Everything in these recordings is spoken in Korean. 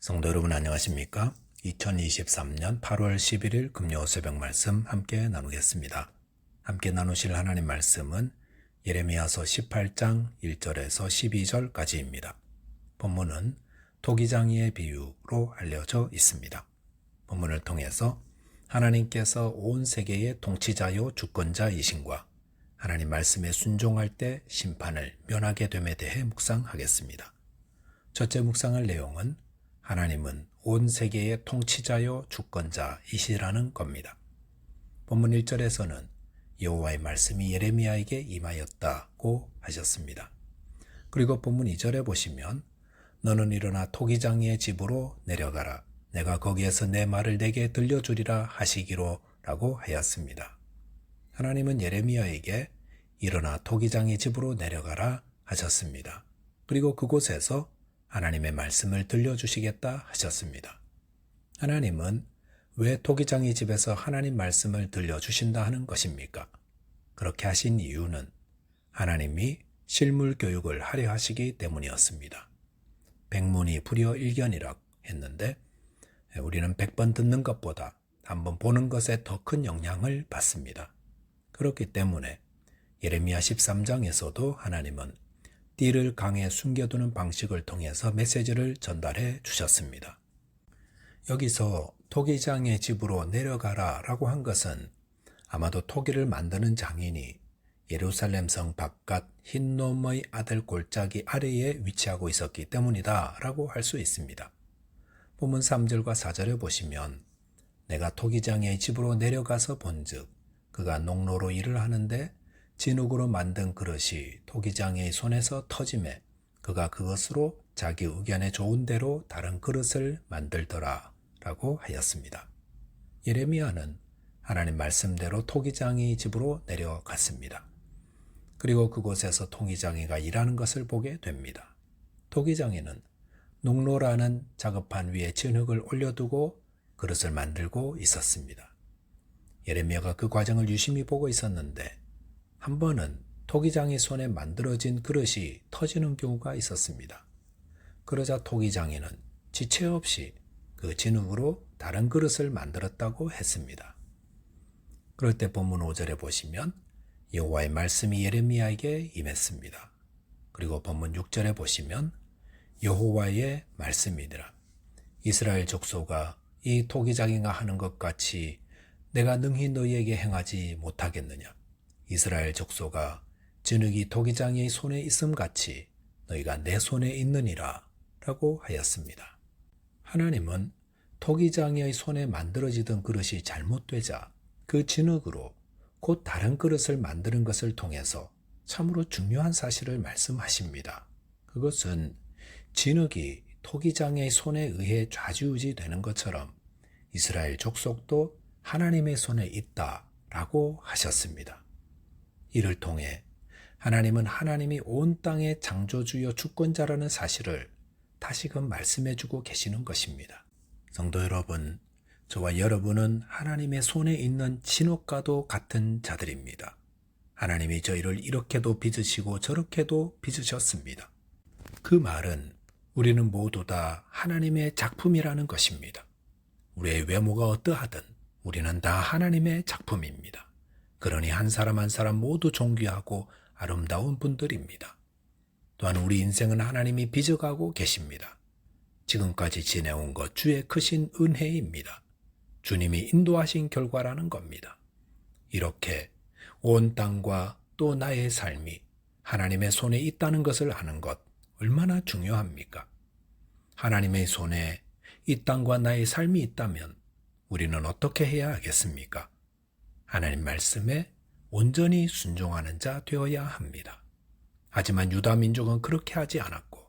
성도 여러분 안녕하십니까? 2023년 8월 11일 금요 새벽 말씀 함께 나누겠습니다. 함께 나누실 하나님 말씀은 예레미야서 18장 1절에서 12절까지입니다. 본문은 토기장이의 비유로 알려져 있습니다. 본문을 통해서 하나님께서 온 세계의 통치자요 주권자이신과 하나님 말씀에 순종할 때 심판을 면하게 됨에 대해 묵상하겠습니다. 첫째 묵상할 내용은 하나님은 온 세계의 통치자요 주권자이시라는 겁니다. 본문 1절에서는 여호와의 말씀이 예레미야에게 임하였다고 하셨습니다. 그리고 본문 2절에 보시면 너는 일어나 토기장이의 집으로 내려가라. 내가 거기에서 내 말을 내게 들려주리라 하시기로 라고 하였습니다. 하나님은 예레미야에게 일어나 토기장의 집으로 내려가라 하셨습니다. 그리고 그곳에서 하나님의 말씀을 들려주시겠다 하셨습니다. 하나님은 왜 토기장의 집에서 하나님 말씀을 들려주신다 하는 것입니까? 그렇게 하신 이유는 하나님이 실물 교육을 하려 하시기 때문이었습니다. 백문이 불여 일견이라 했는데 우리는 100번 듣는 것보다 한번 보는 것에 더 큰 영향을 받습니다. 그렇기 때문에 예레미야 13장에서도 하나님은 띠를 강에 숨겨두는 방식을 통해서 메시지를 전달해 주셨습니다. 여기서 토기장의 집으로 내려가라 라고 한 것은 아마도 토기를 만드는 장인이 예루살렘 성 바깥 흰놈의 아들 골짜기 아래에 위치하고 있었기 때문이다 라고 할 수 있습니다. 본문 3절과 4절에 보시면 내가 토기장의 집으로 내려가서 본즉 그가 농로로 일을 하는데 진흙으로 만든 그릇이 토기장의 손에서 터지매 그가 그것으로 자기 의견에 좋은 대로 다른 그릇을 만들더라 라고 하였습니다. 예레미야는 하나님 말씀대로 토기장의 집으로 내려갔습니다. 그리고 그곳에서 토기장이가 일하는 것을 보게 됩니다. 토기장이는 농로라는 작업판 위에 진흙을 올려두고 그릇을 만들고 있었습니다. 예레미야가 그 과정을 유심히 보고 있었는데 한 번은 토기장의 손에 만들어진 그릇이 터지는 경우가 있었습니다. 그러자 토기장이는 지체 없이 그 진흙으로 다른 그릇을 만들었다고 했습니다. 그럴 때 본문 5절에 보시면 여호와의 말씀이 예레미야에게 임했습니다. 그리고 본문 6절에 보시면 여호와의 말씀이니라. 이스라엘 족속아 이 토기장이가 하는 것 같이 내가 능히 너희에게 행하지 못하겠느냐. 이스라엘 족속아 진흙이 토기장의 손에 있음같이 너희가 내 손에 있느니라 라고 하였습니다. 하나님은 토기장의 손에 만들어지던 그릇이 잘못되자 그 진흙으로 곧 다른 그릇을 만드는 것을 통해서 참으로 중요한 사실을 말씀하십니다. 그것은 진흙이 토기장의 손에 의해 좌지우지 되는 것처럼 이스라엘 족속도 하나님의 손에 있다라고 하셨습니다. 이를 통해 하나님은 하나님이 온 땅의 창조주요 주권자라는 사실을 다시금 말씀해주고 계시는 것입니다. 성도 여러분, 저와 여러분은 하나님의 손에 있는 진흙과도 같은 자들입니다. 하나님이 저희를 이렇게도 빚으시고 저렇게도 빚으셨습니다. 그 말은 우리는 모두 다 하나님의 작품이라는 것입니다. 우리의 외모가 어떠하든 우리는 다 하나님의 작품입니다. 그러니 한 사람 한 사람 모두 존귀하고 아름다운 분들입니다. 또한 우리 인생은 하나님이 빚어가고 계십니다. 지금까지 지내온 것 주의 크신 은혜입니다. 주님이 인도하신 결과라는 겁니다. 이렇게 온 땅과 또 나의 삶이 하나님의 손에 있다는 것을 아는 것 얼마나 중요합니까? 하나님의 손에 이 땅과 나의 삶이 있다면 우리는 어떻게 해야 하겠습니까? 하나님 말씀에 온전히 순종하는 자 되어야 합니다. 하지만 유다 민족은 그렇게 하지 않았고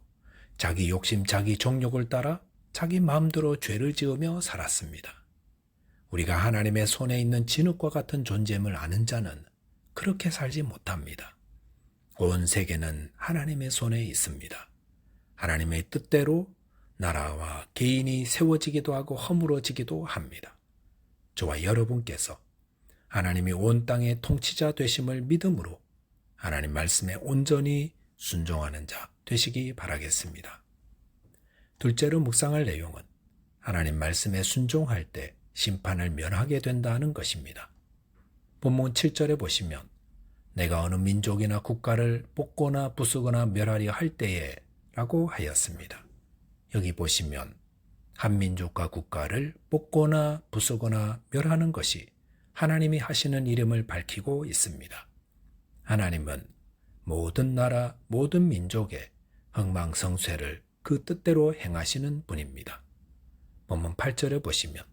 자기 욕심, 자기 정욕을 따라 자기 마음대로 죄를 지으며 살았습니다. 우리가 하나님의 손에 있는 진흙과 같은 존재임을 아는 자는 그렇게 살지 못합니다. 온 세계는 하나님의 손에 있습니다. 하나님의 뜻대로 나라와 개인이 세워지기도 하고 허물어지기도 합니다. 저와 여러분께서 하나님이 온 땅의 통치자 되심을 믿음으로 하나님 말씀에 온전히 순종하는 자 되시기 바라겠습니다. 둘째로 묵상할 내용은 하나님 말씀에 순종할 때 심판을 면하게 된다는 것입니다. 본문 7절에 보시면 내가 어느 민족이나 국가를 뽑거나 부수거나 멸하려 할 때에 라고 하였습니다. 여기 보시면 한 민족과 국가를 뽑거나 부수거나 멸하는 것이 하나님이 하시는 이름을 밝히고 있습니다. 하나님은 모든 나라, 모든 민족의 흥망성쇠를 그 뜻대로 행하시는 분입니다. 본문 8절에 보시면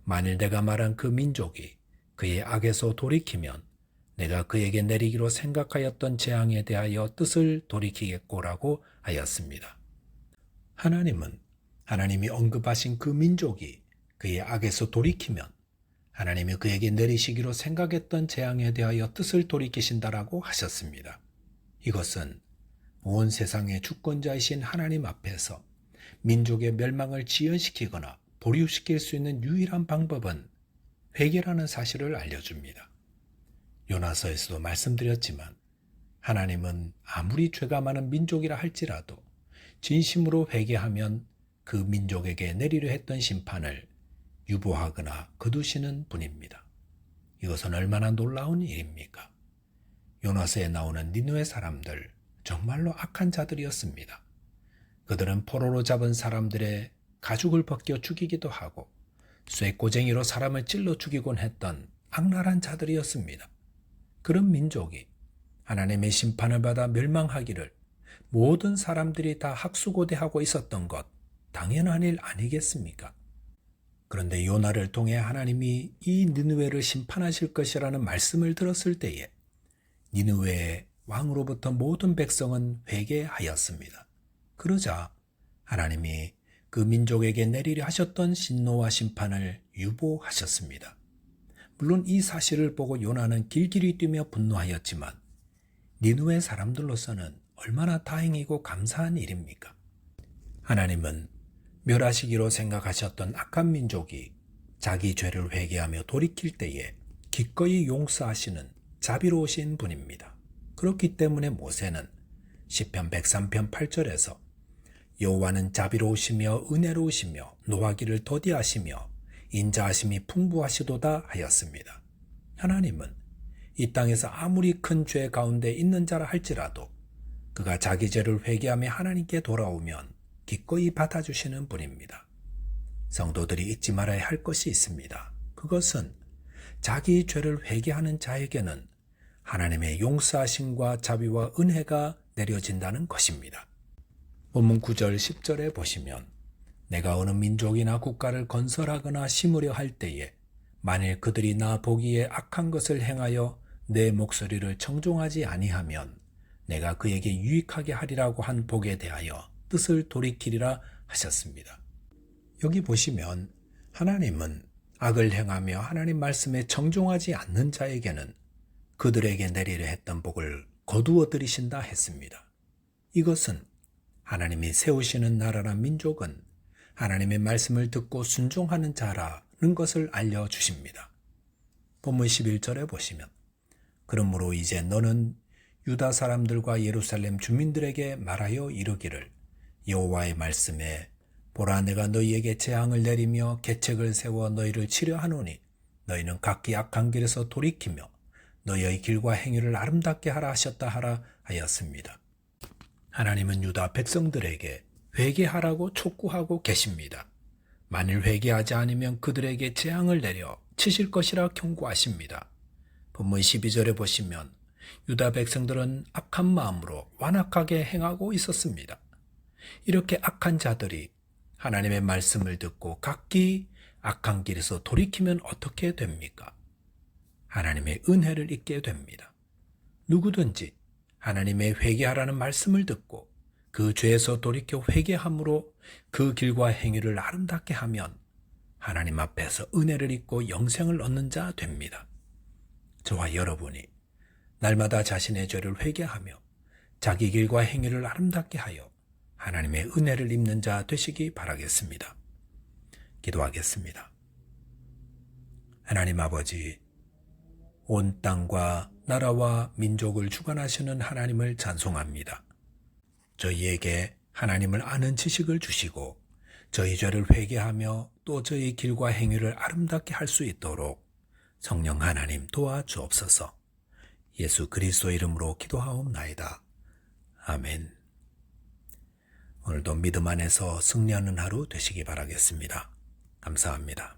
만일 내가 말한 그 민족이 그의 악에서 돌이키면 내가 그에게 내리기로 생각하였던 재앙에 대하여 뜻을 돌이키겠고라고 하였습니다. 하나님은 하나님이 언급하신 그 민족이 그의 악에서 돌이키면 하나님이 그에게 내리시기로 생각했던 재앙에 대하여 뜻을 돌이키신다라고 하셨습니다. 이것은 온 세상의 주권자이신 하나님 앞에서 민족의 멸망을 지연시키거나 보류시킬 수 있는 유일한 방법은 회개라는 사실을 알려줍니다. 요나서에서도 말씀드렸지만 하나님은 아무리 죄가 많은 민족이라 할지라도 진심으로 회개하면 그 민족에게 내리려 했던 심판을 유보하거나 거두시는 분입니다. 이것은 얼마나 놀라운 일입니까? 요나서에 나오는 니느웨 사람들 정말로 악한 자들이었습니다. 그들은 포로로 잡은 사람들의 가죽을 벗겨 죽이기도 하고 쇠꼬쟁이로 사람을 찔러 죽이곤 했던 악랄한 자들이었습니다. 그런 민족이 하나님의 심판을 받아 멸망하기를 모든 사람들이 다 학수고대하고 있었던 것 당연한 일 아니겠습니까? 그런데 요나를 통해 하나님이 이 니느웨를 심판하실 것이라는 말씀을 들었을 때에 니느웨의 왕으로부터 모든 백성은 회개하였습니다. 그러자 하나님이 그 민족에게 내리려 하셨던 진노와 심판을 유보하셨습니다. 물론 이 사실을 보고 요나는 길길이 뛰며 분노하였지만 니느웨 사람들로서는 얼마나 다행이고 감사한 일입니까? 하나님은 멸하시기로 생각하셨던 악한 민족이 자기 죄를 회개하며 돌이킬 때에 기꺼이 용서하시는 자비로우신 분입니다. 그렇기 때문에 모세는 시편 103편 8절에서 여호와는 자비로우시며 은혜로우시며 노하기를 더디하시며 인자하심이 풍부하시도다 하였습니다. 하나님은 이 땅에서 아무리 큰 죄 가운데 있는 자라 할지라도 그가 자기 죄를 회개하며 하나님께 돌아오면 기꺼이 받아주시는 분입니다. 성도들이 잊지 말아야 할 것이 있습니다. 그것은 자기 죄를 회개하는 자에게는 하나님의 용서하심과 자비와 은혜가 내려진다는 것입니다. 본문 9절 10절에 보시면 내가 어느 민족이나 국가를 건설하거나 심으려 할 때에 만일 그들이 나 보기에 악한 것을 행하여 내 목소리를 청종하지 아니하면 내가 그에게 유익하게 하리라고 한 복에 대하여 뜻을 돌이키리라 하셨습니다. 여기 보시면 하나님은 악을 행하며 하나님 말씀에 청종하지 않는 자에게는 그들에게 내리려 했던 복을 거두어 들이신다 했습니다. 이것은 하나님이 세우시는 나라나 민족은 하나님의 말씀을 듣고 순종하는 자라는 것을 알려주십니다. 본문 11절에 보시면 그러므로 이제 너는 유다 사람들과 예루살렘 주민들에게 말하여 이르기를 여호와의 말씀에 보라 내가 너희에게 재앙을 내리며 계책을 세워 너희를 치려 하노니 너희는 각기 악한 길에서 돌이키며 너희의 길과 행위를 아름답게 하라 하셨다 하라 하였습니다. 하나님은 유다 백성들에게 회개하라고 촉구하고 계십니다. 만일 회개하지 않으면 그들에게 재앙을 내려 치실 것이라 경고하십니다. 본문 12절에 보시면 유다 백성들은 악한 마음으로 완악하게 행하고 있었습니다. 이렇게 악한 자들이 하나님의 말씀을 듣고 각기 악한 길에서 돌이키면 어떻게 됩니까? 하나님의 은혜를 잊게 됩니다. 누구든지 하나님의 회개하라는 말씀을 듣고 그 죄에서 돌이켜 회개함으로 그 길과 행위를 아름답게 하면 하나님 앞에서 은혜를 잊고 영생을 얻는 자 됩니다. 저와 여러분이 날마다 자신의 죄를 회개하며 자기 길과 행위를 아름답게 하여 하나님의 은혜를 입는 자 되시기 바라겠습니다. 기도하겠습니다. 하나님 아버지, 온 땅과 나라와 민족을 주관하시는 하나님을 찬송합니다. 저희에게 하나님을 아는 지식을 주시고 저희 죄를 회개하며 또 저희 길과 행위를 아름답게 할 수 있도록 성령 하나님 도와주옵소서. 예수 그리스도 이름으로 기도하옵나이다. 아멘. 오늘도 믿음 안에서 승리하는 하루 되시기 바라겠습니다. 감사합니다.